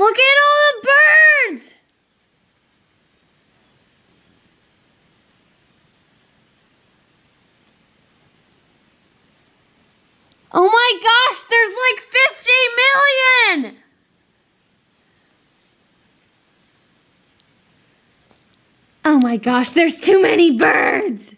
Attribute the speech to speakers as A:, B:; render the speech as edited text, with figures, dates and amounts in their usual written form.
A: Look at all the birds! Oh my gosh, there's like 50 million! Oh my gosh, there's too many birds!